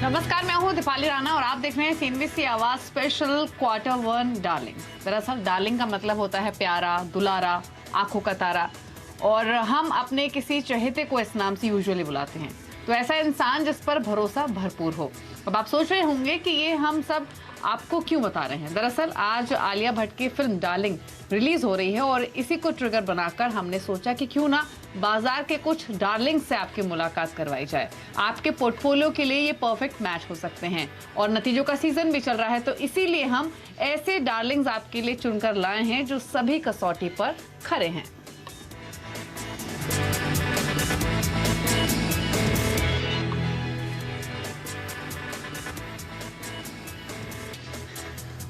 नमस्कार, मैं हूं दीपाली राणा और आप देख रहे हैं सीएनबीसी आवाज स्पेशल Q1 डार्लिंग। दरअसल डार्लिंग का मतलब होता है प्यारा, दुलारा, आंखों का तारा, और हम अपने किसी चहेते को इस नाम से यूजुअली बुलाते हैं। तो ऐसा इंसान जिस पर भरोसा भरपूर हो। अब आप सोच रहे होंगे कि ये हम सब आपको क्यों बता रहे हैं। दरअसल आज आलिया भट्ट की फिल्म डार्लिंग रिलीज हो रही है और इसी को ट्रिगर बनाकर हमने सोचा कि क्यों ना बाजार के कुछ डार्लिंग से आपकी मुलाकात करवाई जाए। आपके पोर्टफोलियो के लिए ये परफेक्ट मैच हो सकते हैं और नतीजों का सीजन भी चल रहा है, तो इसीलिए हम ऐसे डार्लिंग्स आपके लिए चुनकर लाए हैं जो सभी कसौटी पर खरे हैं।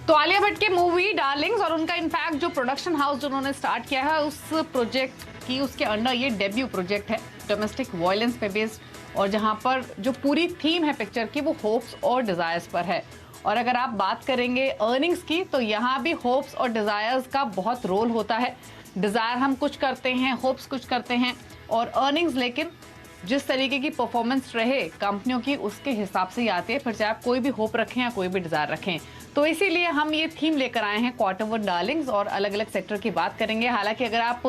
तो आलिया भट्ट की मूवी डार्लिंग्स और उनका इनफैक्ट जो प्रोडक्शन हाउस जिन्होंने स्टार्ट किया है उस प्रोजेक्ट की, उसके अंडर ये डेब्यू प्रोजेक्ट है डोमेस्टिक वायलेंस पे बेस्ड, और जहां पर जो पूरी थीम है पिक्चर की वो होप्स और डिजायर्स पर है। और अगर आप बात करेंगे अर्निंग्स की, तो यहाँ भी होप्स और डिजायर्स का बहुत रोल होता है। डिजायर हम कुछ करते हैं, होप्स कुछ करते हैं, और अर्निंग्स लेकिन जिस तरीके की परफॉर्मेंस रहे कंपनियों की उसके हिसाब से ही आती है, फिर चाहे आप कोई भी होप रखें या कोई भी डिजायर रखें। तो इसीलिए हम ये थीम लेकर आए हैं Q1 डार्लिंग्स और अलग अलग सेक्टर की बात करेंगे। हालांकि अगर आप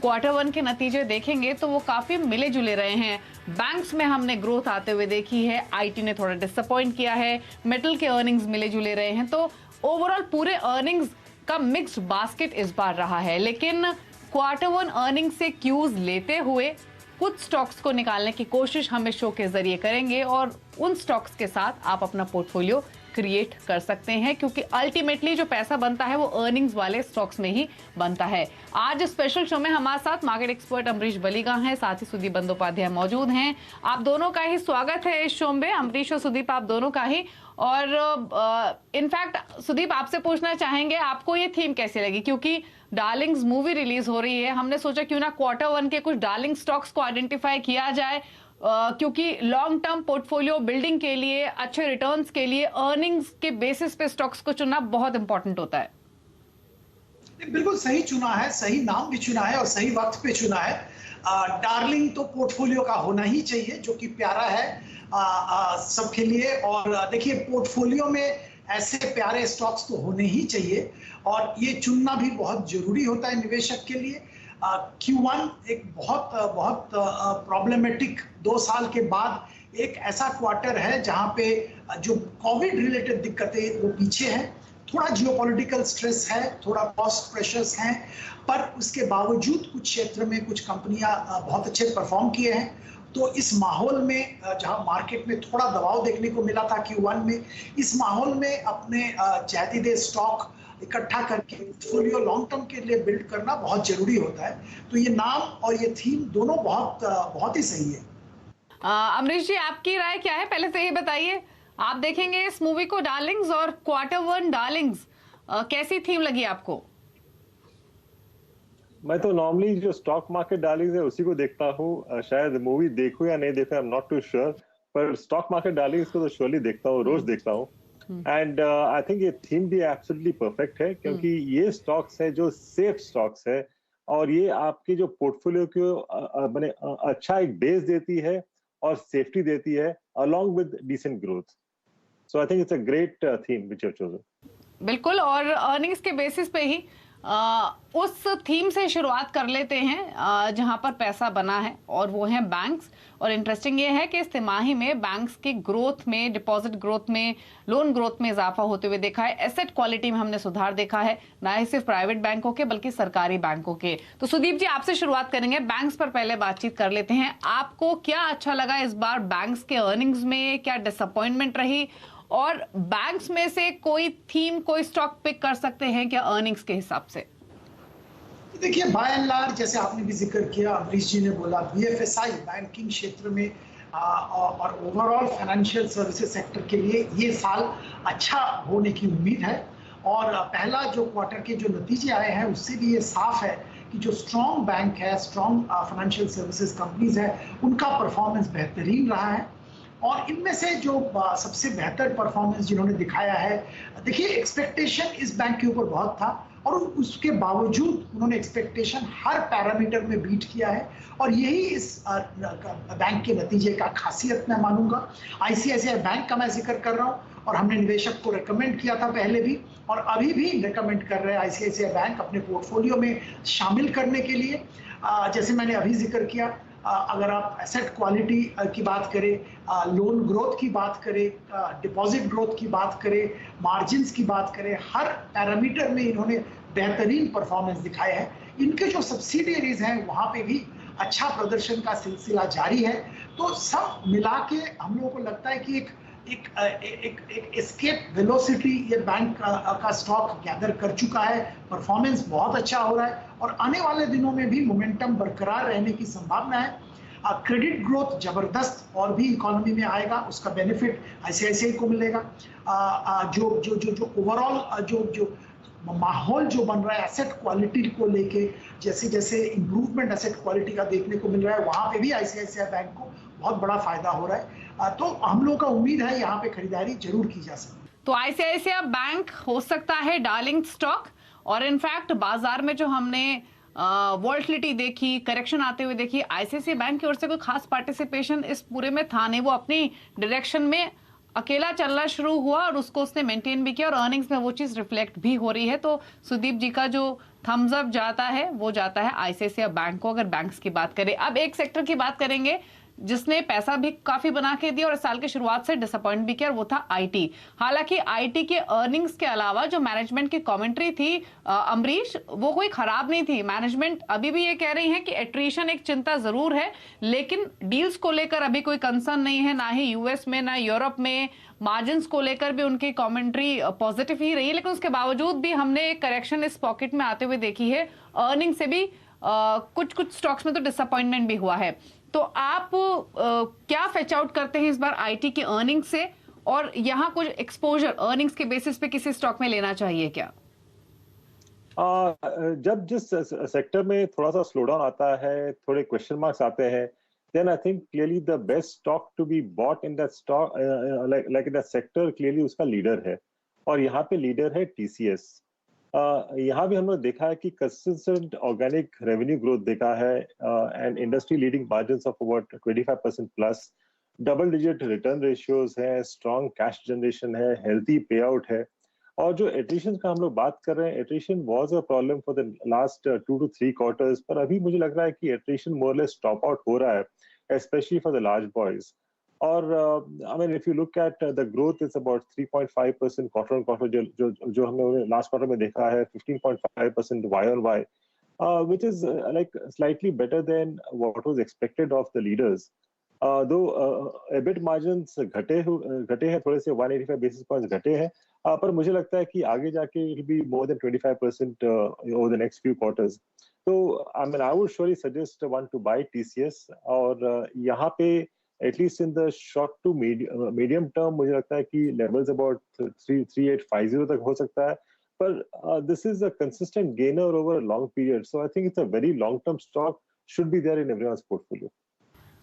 Q1 के नतीजे देखेंगे तो वो काफी मिले जुले रहे हैं। बैंक्स में हमने ग्रोथ आते हुए देखी है, आईटी ने थोड़ा डिसअपॉइंट किया है, मेटल के अर्निंग्स मिले जुले रहे हैं। तो ओवरऑल पूरे अर्निंग्स का मिक्स्ड बास्केट इस बार रहा है। लेकिन Q1 अर्निंग से क्यूज लेते हुए कुछ स्टॉक्स को निकालने की कोशिश हम इस शो के जरिए करेंगे और उन स्टॉक्स के साथ आप अपना पोर्टफोलियो क्रिएट कर सकते हैं, क्योंकि अल्टीमेटली जो पैसा बनता है वो अर्निंग्स वाले स्टॉक्स में ही बनता है। आज स्पेशल शो में हमारे साथ मार्केट एक्सपर्ट अमरीश बलीगा हैं, साथ ही सुदीप बंदोपाध्याय मौजूद हैं। आप दोनों का ही स्वागत है इस शो में, अमरीश और सुदीप आप दोनों का ही। और इनफैक्ट सुदीप आपसे पूछना चाहेंगे आपको ये थीम कैसी लगी, क्योंकि डार्लिंग्स मूवी रिलीज हो रही है, हमने सोचा क्यों ना Q1 के कुछ डार्लिंग स्टॉक्स को आइडेंटिफाई किया जाए, क्योंकि लॉन्ग टर्म पोर्टफोलियो बिल्डिंग के लिए, अच्छे रिटर्न्स के लिए अर्निंग्स के बेसिस पे स्टॉक्स को चुनना बहुत इंपॉर्टेंट होता है। बिल्कुल सही चुना है, सही नाम भी चुना है और सही वक्त पे चुना है। डार्लिंग तो पोर्टफोलियो का होना ही चाहिए, जो कि प्यारा है सबके लिए। और देखिए, पोर्टफोलियो में ऐसे प्यारे स्टॉक्स तो होने ही चाहिए और ये चुनना भी बहुत जरूरी होता है निवेशक के लिए। Q1 एक बहुत प्रॉब्लमेटिक 2 साल के बाद एक ऐसा क्वार्टर है जहां पे जो कोविड रिलेटेड दिक्कतें वो पीछे हैं, थोड़ा जियोपॉलिटिकल स्ट्रेस है, थोड़ा कॉस्ट प्रेशर्स हैं, पर उसके बावजूद कुछ क्षेत्र में कुछ कंपनियां बहुत अच्छे परफॉर्म किए हैं। तो इस माहौल में जहां मार्केट में थोड़ा दबाव देखने को मिला था Q1 में, इस माहौल में अपने चाहते स्टॉक इकट्ठा करके पोर्टफोलियो लॉन्ग टर्म के लिए बिल्ड करना बहुत जरूरी होता है। तो ये नाम और ये थीम दोनों बहुत ही सही है। अमरीश जी, आपकी राय क्या है, पहले से ये बताइए। आप देखेंगे इस मूवी को डार्लिंग्स और Q1 डार्लिंग्स, कैसी थीम लगी आपको? मैं तो नॉर्मली जो स्टॉक मार्केट डार्लिंग्स है उसी को देखता हूँ। शायद मूवी देखूं या नहीं देखूं, I am not too sure, पर स्टॉक मार्केट डार्लिंग्स को तो श्योरली देखता हूँ, रोज देखता हूँ। एंड आई थिंक ये थीम भी एब्सोल्युटली परफेक्ट है, क्योंकि ये स्टॉक्स है जो सेफ स्टॉक्स है और ये आपके जो पोर्टफोलियो को बने अच्छा एक बेस देती है और सेफ्टी देती है along with decent growth. So I think it's a great theme which you have chosen. बिल्कुल, और अर्निंग्स के बेसिस पे ही उस थीम से शुरुआत कर लेते हैं जहां पर पैसा बना है, और वो है बैंक्स। और इंटरेस्टिंग ये है कि इस तिमाही में बैंक्स की ग्रोथ में, डिपॉजिट ग्रोथ में, लोन ग्रोथ में इजाफा होते हुए देखा है। एसेट क्वालिटी में हमने सुधार देखा है, ना ही सिर्फ प्राइवेट बैंकों के बल्कि सरकारी बैंकों के। तो सुदीप जी, आपसे शुरुआत करेंगे, बैंक्स पर पहले बातचीत कर लेते हैं। आपको क्या अच्छा लगा इस बार बैंक्स के अर्निंग्स में, क्या डिसअपॉइंटमेंट रही, और बैंक्स में से कोई थीम, कोई स्टॉक पिक कर सकते हैं क्या अर्निंग्स के हिसाब से? देखिए, बाय एंड लार्ज जैसे आपने भी जिक्र किया, अमरीश जी ने बोला, BFSI बैंकिंग क्षेत्र में और ओवरऑल फाइनेंशियल सर्विसेज सेक्टर के लिए ये साल अच्छा होने की उम्मीद है। और पहला जो क्वार्टर के जो नतीजे आए हैं उससे भी ये साफ है कि जो स्ट्रॉन्ग बैंक है, स्ट्रॉन्ग फाइनेंशियल सर्विसेज कंपनीज है, उनका परफॉर्मेंस बेहतरीन रहा है। और इनमें से जो सबसे बेहतर परफॉर्मेंस जिन्होंने दिखाया है, देखिए एक्सपेक्टेशन इस बैंक के ऊपर बहुत था और उसके बावजूद उन्होंने एक्सपेक्टेशन हर पैरामीटर में बीट किया है और यही इस बैंक के नतीजे का खासियत मैं मानूंगा। आईसीआईसीआई बैंक का मैं जिक्र कर रहा हूं और हमने निवेशक को रेकमेंड किया था पहले भी और अभी भी रेकमेंड कर रहे हैं आईसीआईसीआई बैंक अपने पोर्टफोलियो में शामिल करने के लिए। जैसे मैंने अभी जिक्र किया, अगर आप एसेट क्वालिटी की बात करें, लोन ग्रोथ की बात करें, डिपॉजिट ग्रोथ की बात करें, मार्जिन्स की बात करें, हर पैरामीटर में इन्होंने बेहतरीन परफॉर्मेंस दिखाया है। इनके जो सब्सिडियरीज हैं वहां पे भी अच्छा प्रदर्शन का सिलसिला जारी है। तो सब मिला के हम लोगों को लगता है कि एक एस्केप वेलोसिटी ये बैंक का स्टॉक गैदर कर चुका है। परफॉर्मेंस बहुत अच्छा हो रहा है और आने वाले दिनों में भी मोमेंटम बरकरार रहने की संभावना है। क्रेडिट ग्रोथ जबरदस्त और भी इकोनॉमी में आएगा, उसका बेनिफिट आईसीआईसीआई को मिलेगा। जो ओवरऑल जो माहौल जो बन रहा है एसेट क्वालिटी को लेके, जैसे जैसे इंप्रूवमेंट एसेट क्वालिटी का देखने को मिल रहा है, वहां पे भी आईसीआईसीआई बैंक को बहुत बड़ा फायदा हो रहा है। तो हम लोग का उम्मीद है यहाँ पे खरीदारी जरूर की जा सकती है। तो आईसीआईसीआई बैंक हो सकता है डार्लिंग स्टॉक, और इनफैक्ट बाजार में जो हमने वॉल्टिलिटी देखी, करेक्शन आते हुए देखी, आईसीआईसीआई बैंक की ओर से कोई खास पार्टिसिपेशन इस पूरे में था नहीं। वो अपनी डायरेक्शन में अकेला चलना शुरू हुआ और उसको उसने मेंटेन भी किया और अर्निंग्स में वो चीज रिफ्लेक्ट भी हो रही है। तो सुदीप जी का जो थम्स अप जाता है वो जाता है आईसीआईसीआई बैंक को, अगर बैंक्स की बात करें। अब एक सेक्टर की बात करेंगे जिसने पैसा भी काफी बना के दिया और इस साल की शुरुआत से डिसअपॉइंट भी किया, और वो था आईटी। हालांकि आईटी के अर्निंग्स के अलावा जो मैनेजमेंट की कमेंट्री थी अमरीश, वो कोई खराब नहीं थी। मैनेजमेंट अभी भी ये कह रही है कि एट्रीशन एक चिंता जरूर है, लेकिन डील्स को लेकर अभी कोई कंसर्न नहीं है, ना ही यूएस में ना यूरोप में। मार्जिन्स को लेकर भी उनकी कमेंट्री पॉजिटिव ही रही है, लेकिन उसके बावजूद भी हमने एक करेक्शन इस पॉकेट में आते हुए देखी है। अर्निंग से भी कुछ स्टॉक्स में तो डिसअपॉइंटमेंट भी हुआ है। तो आप क्या फेच आउट करते हैं इस बार आईटी के अर्निंग से, और यहाँ कुछ एक्सपोजर अर्निंग्स के बेसिस पे किसी स्टॉक में लेना चाहिए क्या? जब जिस सेक्टर में थोड़ा सा स्लो डाउन आता है, थोड़े क्वेश्चन मार्क्स आते हैं, then I think clearly the best stock to be bought in that stock like in that sector clearly उसका लीडर है, और यहाँ पे लीडर है टीसीएस। यहाँ भी हमने देखा है कि कंसिस्टेंट ऑर्गेनिक रेवेन्यू ग्रोथ देखा है and industry leading margins of about 25% plus, double digit return ratios है, स्ट्रॉन्ग कैश जनरेशन है, हेल्थी पे आउट है। और जो एट्रिशन का हम लोग बात कर रहे हैं, attrition was a problem for the last 2 to 3 quarters, पर अभी मुझे लग रहा है कि attrition more less stop out हो रहा है, especially for the large boys. Or I mean, if you look at the growth, it's about 3.5% quarter on quarter. जो हमने last quarter में देखा है 15.5% Y-on-Y, which is like slightly better than what was expected of the leaders. Though EBIT margins घटे हैं थोड़े से, 185 basis points घटे हैं, पर मुझे लगता है कि आगे जाके it will be more than 25% over the next few quarters. So I mean, I would surely suggest one to buy TCS, और यहाँ पे at least in the short to medium term मुझे लगता है कि levels about 3850 तक हो सकता है, पर this is a consistent gainer over a long period, so I think it's a very long term stock, should be there in everyone's portfolio.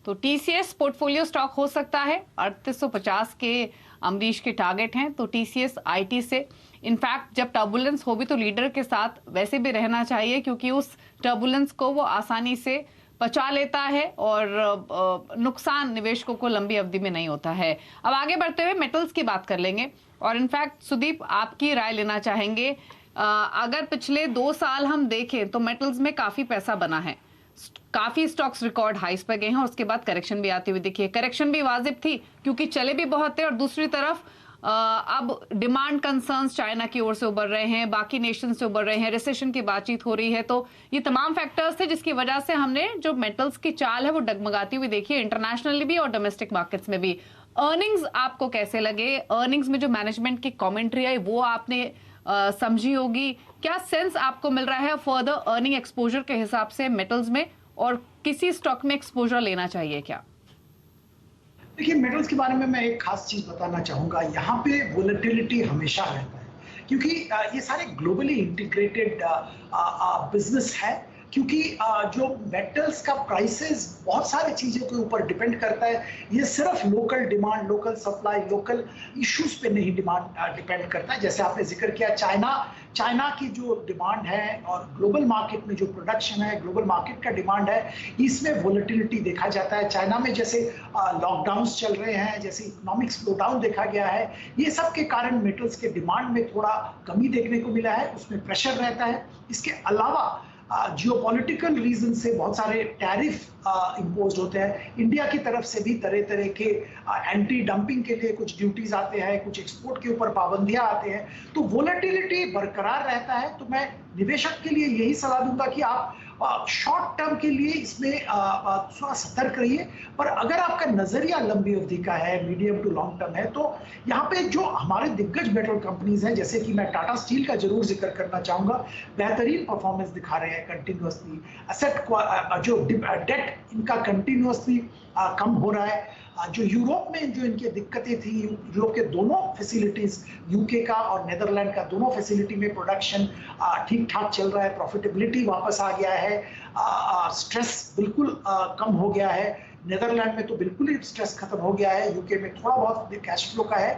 तो टीसीएस पोर्टफोलियो स्टॉक हो सकता है। 3850 के अमरीश के टारगेट हैं, तो टीसीएस आईटी से इनफैक्ट जब टर्बुलेंस हो भी तो लीडर के साथ वैसे भी रहना चाहिए, क्योंकि उस टर्बुलेंस को वो आसानी से पचा लेता है और नुकसान निवेशकों को लंबी अवधि में नहीं होता है। अब आगे बढ़ते हुए मेटल्स की बात कर लेंगे, और इनफैक्ट सुदीप आपकी राय लेना चाहेंगे। अगर पिछले 2 साल हम देखें तो मेटल्स में काफी पैसा बना है, काफी स्टॉक्स रिकॉर्ड हाइस पर गए हैं, और उसके बाद करेक्शन भी आती हुई दिखी। करेक्शन भी वाजिब थी क्योंकि चले भी बहुत थे, और दूसरी तरफ अब डिमांड कंसर्न्स चाइना की ओर से उभर रहे हैं, बाकी नेशन से उभर रहे हैं, रिसेशन की बातचीत हो रही है। तो ये तमाम फैक्टर्स थे जिसकी वजह से हमने जो मेटल्स की चाल है वो डगमगाती हुई देखी है, इंटरनेशनली भी और डोमेस्टिक मार्केट्स में भी। अर्निंग्स आपको कैसे लगे? अर्निंग्स में जो मैनेजमेंट की कमेंट्री आई वो आपने समझी होगी। क्या सेंस आपको मिल रहा है फर्दर अर्निंग एक्सपोजर के हिसाब से मेटल्स में, और किसी स्टॉक में एक्सपोजर लेना चाहिए क्या? देखिए, मेटल्स के बारे में मैं एक खास चीज बताना चाहूंगा। यहाँ पे वोलेटिलिटी हमेशा रहता है, क्योंकि ये सारे ग्लोबली इंटीग्रेटेड बिजनेस है। क्योंकि जो मेटल्स का प्राइसेस बहुत सारी चीज़ों के ऊपर डिपेंड करता है। ये सिर्फ local demand, local supply, local issues पे नहीं डिपेंड करता है। जैसे आपने जिक्र किया चाइना की जो डिमांड है और ग्लोबल मार्केट में जो प्रोडक्शन है, ग्लोबल मार्केट का डिमांड है, इसमें वोलेटिलिटी देखा जाता है। चाइना में जैसे लॉकडाउन्स चल रहे हैं, जैसे इकोनॉमिक स्लोडाउन देखा गया है, ये सब के कारण मेटल्स के डिमांड में थोड़ा कमी देखने को मिला है, उसमें प्रेशर रहता है। इसके अलावा जियोपॉलिटिकल रीजन से बहुत सारे टैरिफ इम्पोज होते हैं। इंडिया की तरफ से भी तरह तरह के एंटी डंपिंग के लिए कुछ ड्यूटीज आते हैं, कुछ एक्सपोर्ट के ऊपर पाबंदियां आते हैं, तो वोलेटिलिटी बरकरार रहता है। तो मैं निवेशक के लिए यही सलाह दूंगा कि आप शॉर्ट टर्म के लिए इसमें थोड़ा सतर्क रहिए, पर अगर आपका नजरिया लंबी अवधि का है, मीडियम टू लॉन्ग टर्म है, तो यहाँ पे जो हमारे दिग्गज मेटल कंपनीज हैं, जैसे कि मैं टाटा स्टील का जरूर जिक्र करना चाहूंगा, बेहतरीन परफॉर्मेंस दिखा रहे हैं कंटिन्यूअसली। एसेट जो डेट इनका कंटिन्यूअसली कम हो रहा है। जो यूरोप में जो इनकी दिक्कतें थी, यूरोप के दोनों फैसिलिटीज, यूके का और नेदरलैंड का, दोनों फैसिलिटी में प्रोडक्शन ठीक ठाक चल रहा है, प्रॉफिटेबिलिटी वापस आ गया है, स्ट्रेस बिल्कुल कम हो गया है। नेदरलैंड में तो बिल्कुल ही स्ट्रेस खत्म हो गया है, यूके में थोड़ा बहुत कैश फ्लो का है,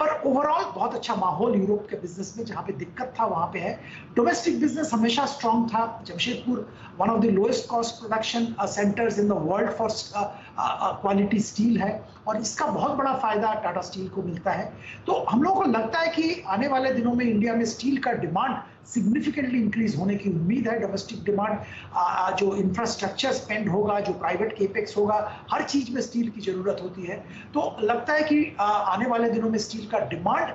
पर ओवरऑल बहुत अच्छा माहौल यूरोप के बिजनेस में, जहाँ पे दिक्कत था वहाँ पे है। डोमेस्टिक बिजनेस हमेशा स्ट्रांग था। Jamshedpur one of the lowest cost production centres in the world for quality steel है, और इसका बहुत बड़ा फायदा टाटा स्टील को मिलता है। तो हम लोगों को लगता है कि आने वाले दिनों में इंडिया में स्टील का डिमांड सिग्निफिकेंटली इंक्रीज होने की उम्मीद है। डोमेस्टिक डिमांड, जो इंफ्रास्ट्रक्चर स्पेंड होगा, जो प्राइवेट केपेक्स होगा, हर चीज में स्टील की जरूरत होती है। तो लगता है कि आने वाले दिनों में स्टील का डिमांड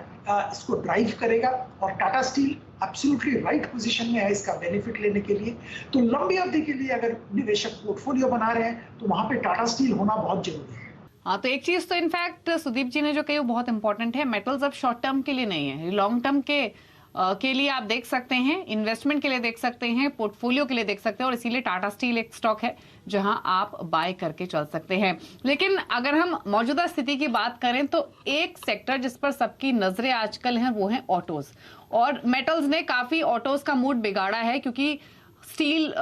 इसको ड्राइव करेगा, और Tata steel absolutely right position में है इसका बेनिफिट लेने के लिए। तो लंबी अवधि के लिए अगर निवेशक पोर्टफोलियो बना रहे हैं तो वहां पे टाटा स्टील होना बहुत जरूरी है। हाँ, तो एक चीज तो इनफैक्ट सुदीप जी ने जो कही वो बहुत इंपॉर्टेंट है। मेटल्स अब शॉर्ट टर्म के लिए नहीं है, लॉन्ग टर्म के लिए आप देख सकते हैं, इन्वेस्टमेंट के लिए देख सकते हैं, पोर्टफोलियो के लिए देख सकते हैं, और इसीलिए टाटा स्टील एक स्टॉक है जहां आप बाय करके चल सकते हैं। लेकिन अगर हम मौजूदा स्थिति की बात करें तो एक सेक्टर जिस पर सबकी नजरें आजकल हैं वो है ऑटोज, और मेटल्स ने काफी ऑटोज का मूड बिगाड़ा है, क्योंकि स्टील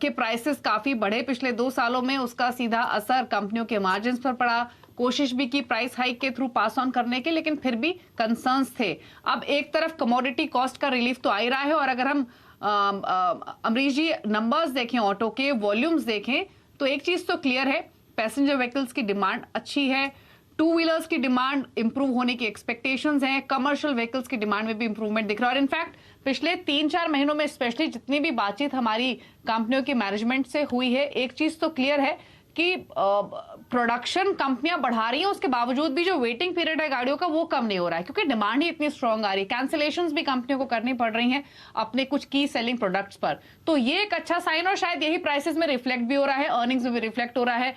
के प्राइसेस काफी बढ़े पिछले 2 सालों में। उसका सीधा असर कंपनियों के मार्जिन्स पर पड़ा। कोशिश भी की प्राइस हाइक के थ्रू पास ऑन करने के, लेकिन फिर भी कंसर्न्स थे। अब एक तरफ कमोडिटी कॉस्ट का रिलीफ तो आ ही रहा है, और अगर हम अमरीश जी नंबर्स देखें, ऑटो के वॉल्यूम्स देखें, तो एक चीज तो क्लियर है, पैसेंजर व्हीकल्स की डिमांड अच्छी है, टू व्हीलर्स की डिमांड इंप्रूव होने की एक्सपेक्टेशंस हैं, कमर्शियल व्हीकल्स की डिमांड में भी इंप्रूवमेंट दिख रहा है। और इनफैक्ट पिछले 3-4 महीनों में स्पेशली जितनी भी बातचीत हमारी कंपनियों की मैनेजमेंट से हुई है, एक चीज तो क्लियर है कि प्रोडक्शन कंपनियां बढ़ा रही हैं, उसके बावजूद भी जो वेटिंग पीरियड है गाड़ियों का वो कम नहीं हो रहा है, क्योंकि डिमांड ही इतनी स्ट्रांग आ रही है। कैंसिलेशंस भी कंपनियों को करनी पड़ रही हैं अपने कुछ की सेलिंग प्रोडक्ट्स पर। तो ये एक अच्छा साइन, और शायद यही प्राइसेस में रिफ्लेक्ट भी हो रहा है, अर्निंग्स में भी रिफ्लेक्ट हो रहा है।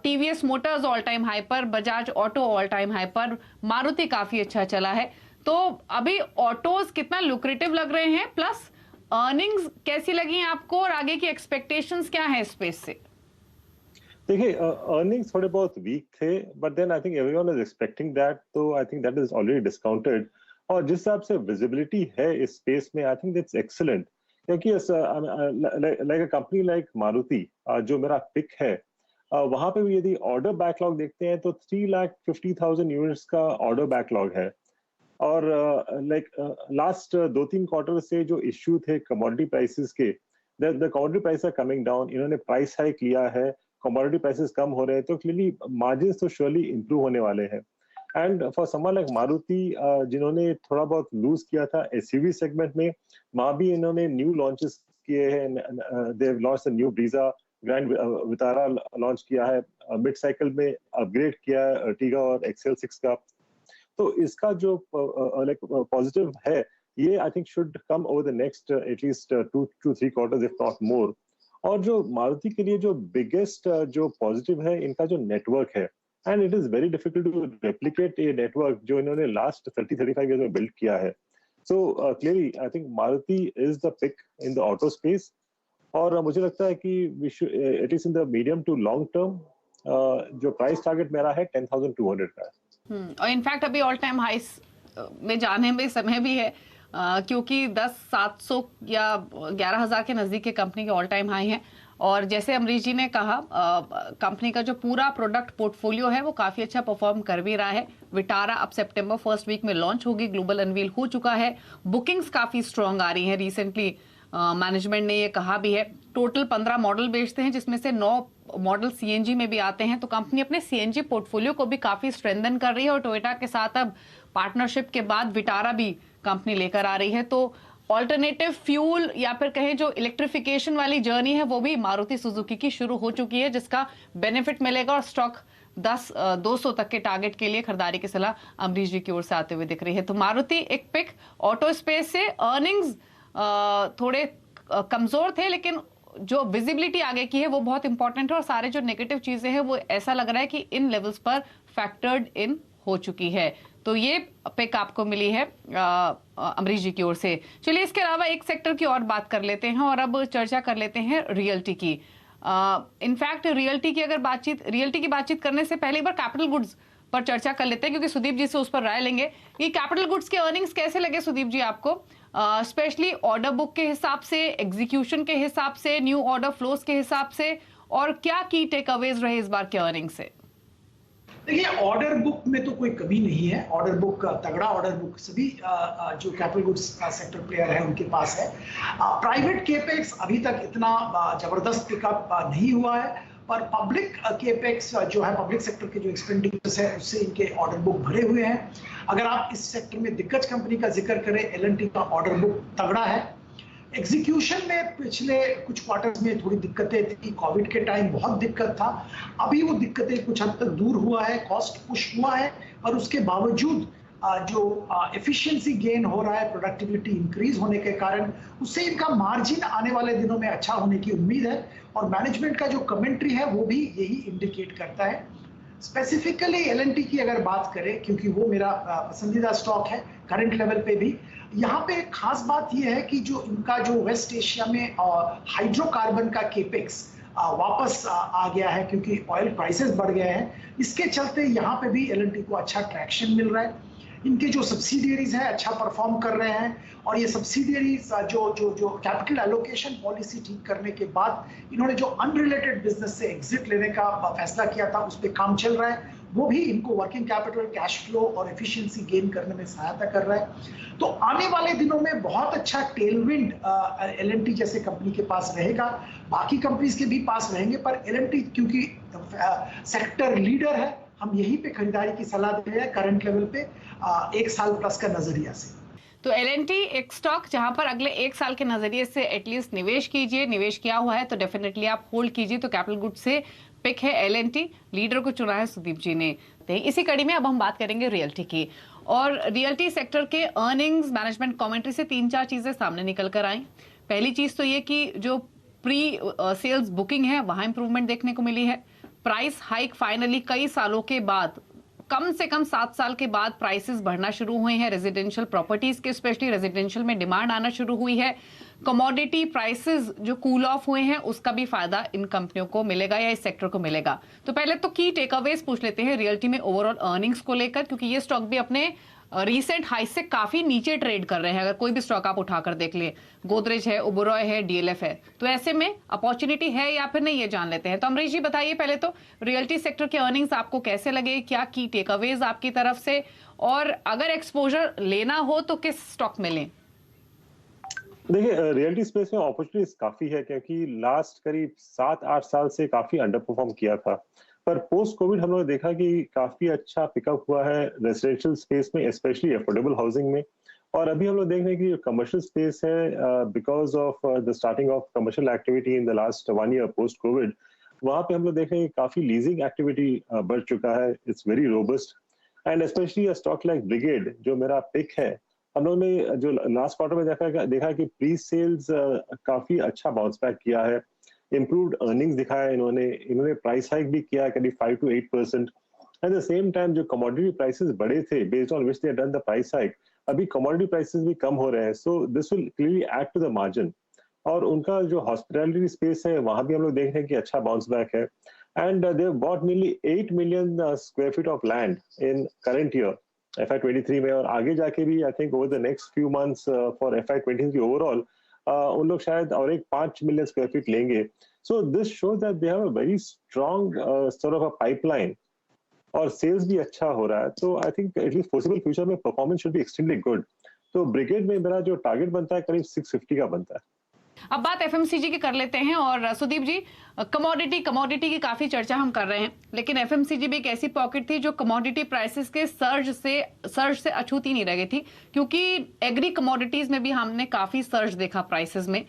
TVS motors all time high पर, Bajaj auto all time high पर, मारुति काफी अच्छा चला है। तो अभी ऑटोज कितना लुक्रेटिव लग रहे हैं, प्लस अर्निंग्स कैसी लगी आपको, और आगे की एक्सपेक्टेशंस क्या है स्पेस से? देखिए, अर्निंग्स थोड़े बहुत वीक थे, but then I think everyone is expecting that, तो I think that is already discounted. और जिस हिसाब से विजिबिलिटी है इस स्पेस में, आई थिंक दैट्स एक्सीलेंट, क्योंकि like a company like Maruti, जो मेरा पिक है, वहां पे भी यदि ऑर्डर बैकलॉग देखते हैं तो 3,50,000 यूनिट्स का ऑर्डर बैकलॉग है। और लाइक लास्ट 2-3 क्वार्टर से जो इश्यू थे कमोडिटी प्राइसेस के, the commodity price are coming down, इन्होंने प्राइस हाइक लिया है, कमोडिटी प्राइसेस कम हो रहे हैं, तो क्लियरली मार्जिन्स तो श्योरली इंप्रूव होने वाले हैं। And for someone like Maruti, जिन्होंने थोड़ा बहुत लूज किया था एसयूवी सेगमेंट में, वहां भी इन्होंने न्यू लॉन्चेस किए हैं। They have launched a new Brezza, grand Vitara launch किया है, मिड साइकिल में अपग्रेड किया है अर्टिगा और XL6 का। तो इसका जो लाइक पॉजिटिव है, ये I think should come over the next at least 2-3 quarters if not more. और जो मारुति के लिए जो बिगेस्ट जो पॉजिटिव है, इनका जो नेटवर्क है, and it is very difficult to replicate a network जो इन्होंने लास्ट 30-35 ईयर्स में बिल्ड किया है। So clearly I think Maruti is the pick in the auto space, और मुझे लगता है कि we should at least in the medium to long term, जो प्राइस टारगेट मेरा है 10,200 का है। और इनफैक्ट अभी ऑल टाइम हाइस में जाने में समय भी है, क्योंकि 10,700 या 11,000 के नजदीक के कंपनी के ऑल टाइम हाई हैं। और जैसे अमरीश जी ने कहा, कंपनी का जो पूरा प्रोडक्ट पोर्टफोलियो है वो काफी अच्छा परफॉर्म कर भी रहा है। विटारा अब सितंबर फर्स्ट वीक में लॉन्च होगी, ग्लोबल अनवील हो चुका है, बुकिंग्स काफी स्ट्रांग आ रही हैं। रिसेंटली मैनेजमेंट ने ये कहा भी है। टोटल 15 मॉडल बेचते हैं, जिसमें से 9 मॉडल सीएनजी में भी आते हैं। तो कंपनी अपने सीएनजी पोर्टफोलियो को भी काफी स्ट्रेंथन कर रही है और टोयोटा के साथ अब पार्टनरशिप के बाद विटारा भी कंपनी लेकर आ रही है। तो ऑल्टरनेटिव फ्यूल या फिर कहें जो इलेक्ट्रिफिकेशन वाली जर्नी है वो भी मारुति सुजुकी की शुरू हो चुकी है, जिसका बेनिफिट मिलेगा। और स्टॉक 200 तक के टारगेट के लिए खरीदारी की सलाह अमरीश जी की ओर से आते हुए दिख रही है। तो मारुति एक पिक। ऑटो स्पेस से अर्निंग्स थोड़े कमजोर थे, लेकिन जो विजिबिलिटी आगे की है वो बहुत इंपॉर्टेंट है और सारे जो नेगेटिव चीजें हैं वो ऐसा लग रहा है कि इन लेवल्स पर फैक्टर्ड इन हो चुकी है। तो ये पिक आपको मिली है अमरीश जी की ओर से। चलिए इसके अलावा एक सेक्टर की और बात कर लेते हैं और अब चर्चा कर लेते हैं रियल्टी की। इनफैक्ट रियल्टी की बातचीत करने से पहले एक बार कैपिटल गुड्स पर चर्चा कर लेते हैं, क्योंकि सुदीप जी से उस पर राय लेंगे। ये कैपिटल गुड्स के अर्निंग्स कैसे लगे सुदीप जी आपको, स्पेशली ऑर्डर बुक के हिसाब से, एग्जीक्यूशन के हिसाब से, न्यू ऑर्डर फ्लोस के हिसाब से, और क्या की टेक अवेज रहे इस बार के अर्निंग से? देखिए, ऑर्डर बुक में तो कोई कमी नहीं है। ऑर्डर बुक तगड़ा ऑर्डर बुक सभी जो कैपिटल गुड्स सेक्टर प्लेयर है उनके पास है। प्राइवेट केपेक्स अभी तक इतना जबरदस्त पिकअप नहीं हुआ है, पर पब्लिक केपेक्स जो है, पब्लिक सेक्टर के जो एक्सपेंडिचर्स है उससे इनके ऑर्डर बुक भरे हुए हैं। अगर आप इस सेक्टर में दिग्गज कंपनी का जिक्र करें, एल&टी का ऑर्डर बुक तगड़ा है। एग्जीक्यूशन में पिछले कुछ क्वार्टर्स में थोड़ी दिक्कतें थी, कोविड के टाइम बहुत दिक्कत था। अभी वो दिक्कतें कुछ हद तक दूर हुआ है, कॉस्ट पुश हुआ है, पर उसके बावजूद जो एफिशिएंसी गेन हो रहा है, प्रोडक्टिविटी इंक्रीज होने के कारण, उससे इनका मार्जिन आने वाले दिनों में अच्छा होने की उम्मीद है। और मैनेजमेंट का जो कमेंट्री है वो भी यही इंडिकेट करता है। स्पेसिफिकली एल&टी की अगर बात करें, क्योंकि वो मेरा पसंदीदा स्टॉक है करंट लेवल पे भी, यहाँ पे एक खास बात ये है कि जो इनका जो वेस्ट एशिया में हाइड्रोकार्बन का केपेक्स वापस आ गया है, क्योंकि ऑयल प्राइसेस बढ़ गए हैं। इसके चलते यहाँ पे भी एल&टी को अच्छा ट्रैक्शन मिल रहा है। इनके जो सब्सिडियरीज है अच्छा परफॉर्म कर रहे हैं, और ये सब्सिडियरीज जो कैपिटल एलोकेशन पॉलिसी ठीक करने के बाद इन्होंने जो अनरिलेटेड बिजनेस से एग्जिट लेने का फैसला किया था, उस पर काम चल रहा है। वो भी इनको वर्किंग कैपिटल, कैश फ्लो और एफिशिएंसी गेन करने में सहायता कर रहा है। तो आने वाले दिनों में बहुत अच्छा टेलविंड एल&टी जैसे कंपनी के पास रहेगा, बाकी कंपनीज के भी पास रहेंगे, पर एल&टी क्योंकि सेक्टर लीडर है, हम यहीं पे खरीदारी की सलाह दे रहे हैं करंट लेवल पे 1 साल प्लस का नजरिया से। तो एल&टी एक स्टॉक जहां पर अगले 1 साल के नजरिए से एटलीस्ट निवेश कीजिए, निवेश किया हुआ है तो डेफिनेटली आप होल्ड कीजिए। तो कैपिटल गुड्स से पिक है एल&टी, लीडर को चुना है सुदीप जी ने। इसी कड़ी में अब हम बात करेंगे रियल्टी की, और रियल्टी सेक्टर के अर्निंग्स मैनेजमेंट कमेंट्री से 3-4 चीजें सामने निकल कर आई। पहली चीज तो ये कि जो प्री सेल्स बुकिंग है वहां इंप्रूवमेंट देखने को मिली है। प्राइस हाइक फाइनली कई सालों के बाद, कम से कम 7 साल के बाद प्राइसेस बढ़ना शुरू हुए हैं रेजिडेंशियल प्रॉपर्टीज के, स्पेशली रेजिडेंशियल में डिमांड आना शुरू हुई है। कमोडिटी प्राइसेस जो कूल ऑफ हुए हैं उसका भी फायदा इन कंपनियों को मिलेगा या इस सेक्टर को मिलेगा। तो पहले तो की टेकअवेज पूछ लेते हैं रियल्टी में ओवरऑल अर्निंग्स को लेकर, क्योंकि ये स्टॉक भी अपने रीसेंट हाई से काफी नीचे ट्रेड कर रहे हैं। अगर कोई भी स्टॉक आप उठाकर देख ले, गोदरेज है, ओबरॉय है, डीएलएफ है, तो ऐसे में अपॉर्चुनिटी है या फिर नहीं, ये जान लेते हैं। तो अमरीश जी बताइए पहले तो रियल्टी सेक्टर के अर्निंग्स आपको कैसे लगे, क्या की टेकअवेज आपकी तरफ से, और अगर एक्सपोजर लेना हो तो किस स्टॉक में लें? देखिए, रियल्टी स्पेस में अपॉर्चुनिटीज काफी है, क्योंकि लास्ट करीब 7-8 साल से काफी अंडर परफॉर्म किया था, पर पोस्ट कोविड हम लोग ने देखा कि काफी अच्छा पिकअप हुआ है रेजिडेंशियल स्पेस में, स्पेशली अफोर्डेबल हाउसिंग में। और अभी हम लोग देख रहे हैं कि जो कमर्शियल स्पेस है, because of the starting of commercial activity in the last 1 year post Covid, वहां पे हम लोग देख रहे हैं कि काफी लीजिंग एक्टिविटी बढ़ चुका है। It's very robust, and specially stock like brigade जो मेरा पिक है, हम लोग ने जो लास्ट क्वार्टर में देखा कि प्री सेल्स काफी अच्छा बाउंस बैक किया है, इम्प्रूव्ड अर्निंग्स दिखाया इन्होंने प्राइस हाइक भी किया करीब 5 to 8%। At the same time जो कमोडिटी प्राइसेस बढ़े थे based on which they done the price hike, अभी कमोडिटी प्राइसेस भी कम हो रहे हैं, so this will clearly add to the margin. और उनका जो हॉस्पिटैलिटी स्पेस है वहां भी हम लोग देख रहे हैं कि अच्छा बाउंस बैक है, and they have bought nearly 8 million square feet of land in current year. FY23 में, और आगे जाके भी I think over the next few months for FY23 overall उन लोग शायद और एक 5 मिलियन स्क्वायर फीट लेंगे. So this shows that they have a very strong sort of a pipeline, और सेल्स भी अच्छा हो रहा है. तो I think at least possible future में performance should be extremely good. तो ब्रिगेड में मेरा जो टारगेट बनता है करीब 650 का बनता है. अब बात एफएमसीजी की कर लेते हैं. और सुदीप जी, कमोडिटी की काफी चर्चा हम कर रहे हैं, लेकिन एफएमसीजी भी एक ऐसी पॉकेट थी जो कमोडिटी प्राइसेस के सर्ज से अछूती नहीं रह गई थी, क्योंकि एग्री कमोडिटीज में भी हमने काफी सर्ज देखा प्राइसेस में,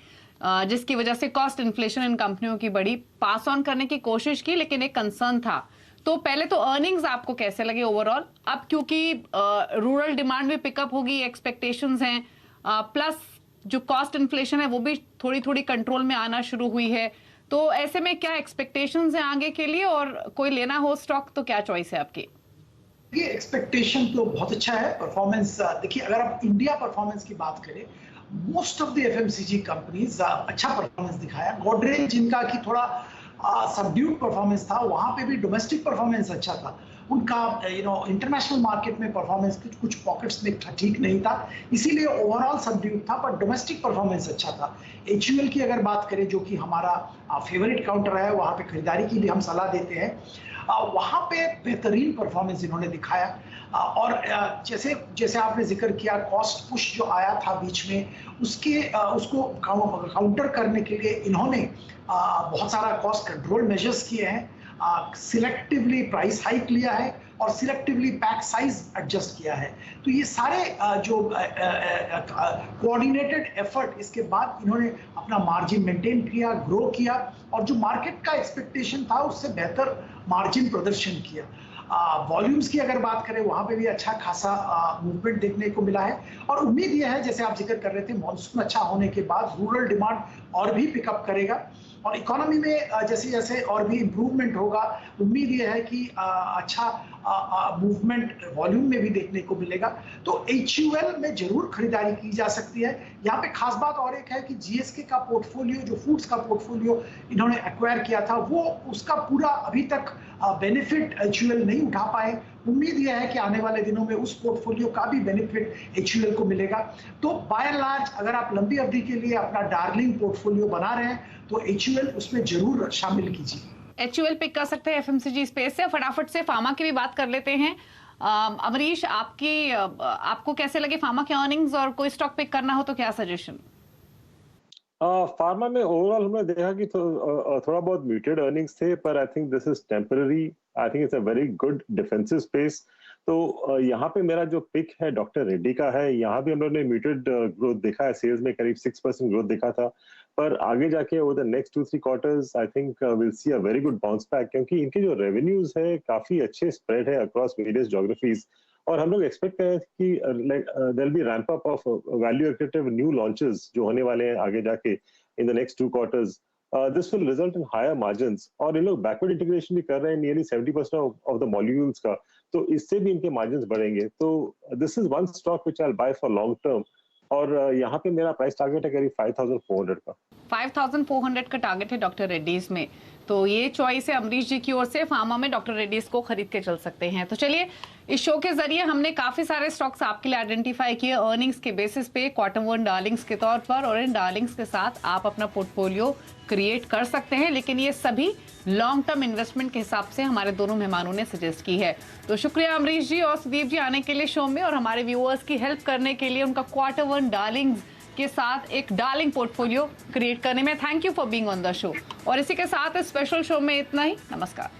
जिसकी वजह से कॉस्ट इन्फ्लेशन इन कंपनियों की बड़ी पास ऑन करने की कोशिश की, लेकिन एक कंसर्न था. तो पहले तो अर्निंग्स आपको कैसे लगे ओवरऑल? अब क्योंकि रूरल डिमांड भी पिकअप होगी, एक्सपेक्टेशंस हैं, प्लस जो कॉस्ट इन्फ्लेशन है वो भी थोड़ी थोड़ी कंट्रोल में आना शुरू हुई है, तो ऐसे में क्या एक्सपेक्टेशंस हैं आगे के लिए, और कोई लेना हो स्टॉक तो क्या चॉइस है आपकी? ये एक्सपेक्टेशन तो बहुत अच्छा है. परफॉर्मेंस देखिए, अगर आप इंडिया परफॉर्मेंस की बात करें, most of the FMCG companies अच्छा परफॉर्मेंस दिखाया. गोदरेज जिनका कि थोड़ा सबड्यूड परफॉर्मेंस था, वहां पे भी डोमेस्टिक परफॉर्मेंस अच्छा था. उनका इंटरनेशनल मार्केट में परफॉर्मेंस कुछ पॉकेट्स में ठीक नहीं था, इसीलिए ओवरऑल सबड्यूड था, पर डोमेस्टिक परफॉर्मेंस अच्छा था. HUL की अगर बात करें, जो कि हमारा फेवरेट काउंटर है, वहां पे खरीदारी की भी हम सलाह देते हैं, वहां पे बेहतरीन परफॉर्मेंस इन्होंने दिखाया. और जैसे आपने जिक्र किया, कॉस्ट पुश जो आया था बीच में, उसको काउंटर करने के लिए इन्होंने बहुत सारा कॉस्ट कंट्रोल मेजर्स किए हैं, सिलेक्टिवली प्राइस हाइक लिया है और सिलेक्टिवली पैक साइज एडजस्ट किया है. तो ये सारे जो कोऑर्डिनेटेड एफर्ट, इसके बाद इन्होंने अपना मार्जिन मेंटेन किया, ग्रो किया, और जो मार्केट का एक्सपेक्टेशन था उससे बेहतर मार्जिन प्रदर्शन किया. वॉल्यूम्स की अगर बात करें, वहां पे भी अच्छा खासा मूवमेंट देखने को मिला है, और उम्मीद यह है, जैसे आप जिक्र कर रहे थे, मॉनसून अच्छा होने के बाद रूरल डिमांड और भी पिकअप करेगा, और इकोनॉमी में जैसे जैसे और भी इम्प्रूवमेंट होगा, उम्मीद यह है कि अच्छा मूवमेंट वॉल्यूम में भी देखने को मिलेगा. तो HUL में जरूर खरीदारी की जा सकती है. यहाँ पे खास बात और एक है कि GSK का पोर्टफोलियो, जो फूड्स का पोर्टफोलियो इन्होंने एक्वायर किया था, वो उसका पूरा अभी तक बेनिफिट HUL नहीं उठा पाए. उम्मीद यह है कि आने वाले दिनों में उस पोर्टफोलियो का भी बेनिफिट HUL को मिलेगा. तो बाय एंड लार्ज अगर आप लंबी अवधि के लिए अपना डार्लिंग पोर्टफोलियो बना रहे हैं, तो HUL उसमें जरूर शामिल कीजिए. HUL पिक कर सकते हैं एफएमसीजी स्पेस से. फटाफट से फार्मा की भी बात कर लेते हैं. अमरीश, आपको कैसे लगे फार्मा के अर्निंग्स, और कोई स्टॉक पिक करना हो तो क्या सजेशन? फार्मा में ओवरऑल हमने देखा कि थोड़ा बहुत म्यूटेड अर्निंग्स थे, पर I think this is temporary. I think it's a very good defensive space. तो यहाँ पे मेरा जो पिक है डॉक्टर रेड्डी का है. यहाँ भी हम लोगों ने म्यूटेड ग्रोथ देखा है, सेल्स में करीब 6% ग्रोथ देखा था, पर आगे जाके over the next 2-3 quarters I think will see a very good bounce back, क्योंकि इनके जो रेवेन्यूज है काफी अच्छे स्प्रेड है अक्रॉस वेरियस ज्योग्राफीज, और हम लोग एक्सपेक्ट करें कि there will be ramp up of value active new launches जो होने वाले हैं आगे जाके in the next 2 quarters. This will result in higher margins, और ये लोग बैकवर्ड इंटीग्रेशन भी कर रहे हैं नियरली 70% ऑफ द मॉलिक्यूल्स का, तो इससे भी इनके मार्जिन्स बढ़ेंगे. तो this is one stock which I will buy for long term, और यहाँ पे मेरा प्राइस टारगेट है करीब 5400 का. 5400 का टारगेट है डॉक्टर रेड्डीज में. तो ये चॉइस है अमरीश जी की ओर से. फार्मा में डॉक्टर रेड्डीज को खरीद के चल सकते हैं. तो चलिए, इस शो के जरिए हमने काफी सारे स्टॉक्स आपके लिए आइडेंटिफाई किए अर्निंग्स के बेसिस पे, क्वार्टर वन डार्लिंग्स के तौर पर, और इन डार्लिंग्स के साथ आप अपना पोर्टफोलियो क्रिएट कर सकते हैं, लेकिन ये सभी लॉन्ग टर्म इन्वेस्टमेंट के हिसाब से हमारे दोनों मेहमानों ने सजेस्ट की है. तो शुक्रिया अमरीश जी और सुदीप जी आने के लिए शो में, और हमारे व्यूअर्स की हेल्प करने के लिए, उनका क्वार्टर वन डार्लिंग्स के साथ एक डार्लिंग पोर्टफोलियो क्रिएट करने में. Thank you for being on the show. और इसी के साथ इस स्पेशल शो में इतना ही. नमस्कार.